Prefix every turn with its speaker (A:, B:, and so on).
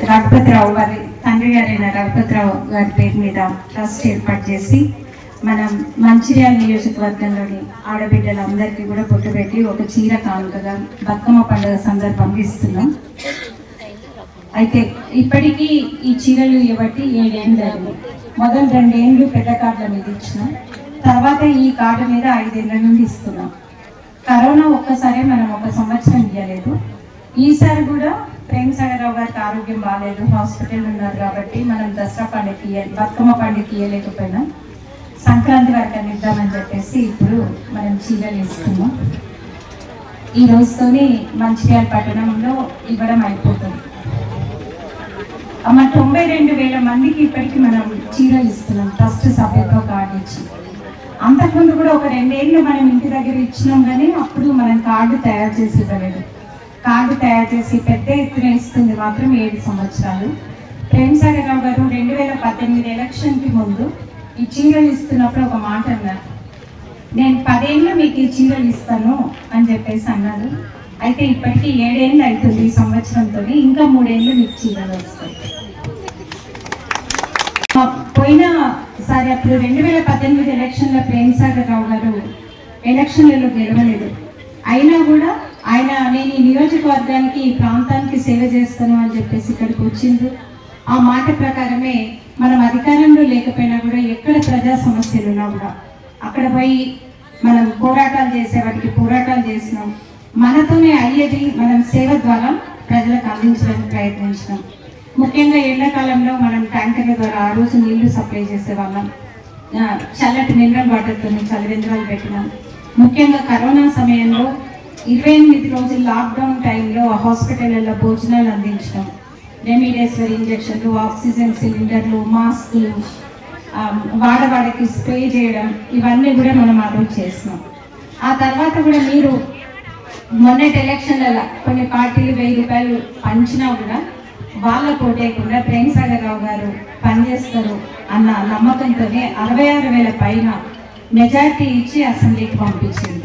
A: రఘుపతిరావు గారి తండ్రి గారైన రఘుపతిరావు గారి పేరు మీద ట్రస్ట్ ఏర్పాటు చేసి మనం మంచిర్యాల నియోజకవర్గంలోని ఆడబిడ్డలందరికీ కూడా పొట్టు పెట్టి ఒక చీర కానుకగా బతుకమ్మ పండుగ సందర్భంగా ఇస్తున్నాం. అయితే ఇప్పటికీ ఈ చీరలు ఇవ్వబట్టి 7 ఏళ్ళు జరిగింది. మొదలు 2 ఏళ్ళు పెద్ద కార్డుల మీద ఇచ్చినాం, తర్వాత ఈ కార్డు మీద 5 ఏళ్ళ నుండి ఇస్తున్నాం. కరోనా ఒక్కసారి మనం 1 సంవత్సరం ఇవ్వలేదు. ఈసారి కూడా ప్రేమసాగరరావు గారికి ఆరోగ్యం బాగాలేదు, హాస్పిటల్ ఉన్నారు కాబట్టి మనం దసరా పండుగ బతుకమ్మ పండుగ ఇవ్వలేకపోయినా సంక్రాంతి వరకు ఇద్దామని చెప్పేసి ఇప్పుడు మనం చీరలు ఇస్తున్నాం. ఈ రోజుతోనే మంచిర్యాల పట్టణంలో ఇవ్వడం అయిపోతుంది. 92,000 మందికి ఇప్పటికీ మనం చీరలు ఇస్తున్నాం ట్రస్ట్ సభ్యత్వ కార్డు ఇచ్చి. అంతకుముందు కూడా ఒక 2 ఏళ్ళు మనం ఇంటి దగ్గర ఇచ్చినాం, కానీ అప్పుడు మనం కార్డు తయారు చేసి ఇవ్వలేదు. కార్డు తయారు చేసి పెద్ద ఎత్తున ఇస్తుంది మాత్రం 7 సంవత్సరాలు. ప్రేమసాగరరావు గారు 2018 ఎలక్షన్కి ముందు ఈ చీరలు ఇస్తున్నప్పుడు ఒక మాట అన్నారు, నేను 10 ఏళ్ళు మీకు ఈ చీరలు ఇస్తాను అని చెప్పేసి అన్నారు. అయితే ఇప్పటికీ 7 ఏళ్ళు అవుతుంది ఈ సంవత్సరంతో, ఇంకా 3 ఏళ్ళు మీకు చీరలు వస్తాయి. పోయినసారి అప్పుడు 2018 ఎలక్షన్లో ప్రేమసాగరరావు గారు ఎలక్షన్లలో గెలవలేదు. అయినా కూడా ఆయన నేను ఈ నియోజకవర్గానికి ఈ ప్రాంతానికి సేవ చేస్తాను అని చెప్పేసి ఇక్కడికి వచ్చిండ్రు. ఆ మాట ప్రకారమే మనం అధికారంలో లేకపోయినా కూడా ఎక్కడ ప్రజా సమస్యలు ఉన్నా కూడా అక్కడ పోయి మనం పోరాటాలు చేసే వాటికి పోరాటాలు చేసినాం. మనతోనే అయ్యేది మనం సేవ ద్వారా ప్రజలకు అందించడానికి ప్రయత్నించినాం. ముఖ్యంగా ఎండాకాలంలో మనం ట్యాంకర్ల ద్వారా ఆ రోజు నీళ్లు సప్లై చేసేవాళ్ళం. చల్లటి మినరల్ వాటర్తో చలివేంద్రాలు పెట్టినాం. ముఖ్యంగా కరోనా సమయంలో 28 రోజులు లాక్డౌన్ టైంలో హాస్పిటల్లో భోజనాలు అందించడం, రెమిడేసివిర్ ఇంజక్షన్లు, ఆక్సిజన్ సిలిండర్లు, మాస్కులు, వాడవాడకి స్ప్రే చేయడం, ఇవన్నీ కూడా మనం ఆ రోజు చేస్తున్నాం. ఆ తర్వాత కూడా మీరు మొన్నటి ఎలక్షన్లలో కొన్ని పార్టీలు 1000 రూపాయలు పంచినా కూడా వాళ్ళ కోటేయకుండా ప్రేమసాగరరావు గారు పనిచేస్తారు అన్న నమ్మకంతోనే 66,000 పైన మెజార్టీ ఇచ్చి అసెంబ్లీకి పంపించింది.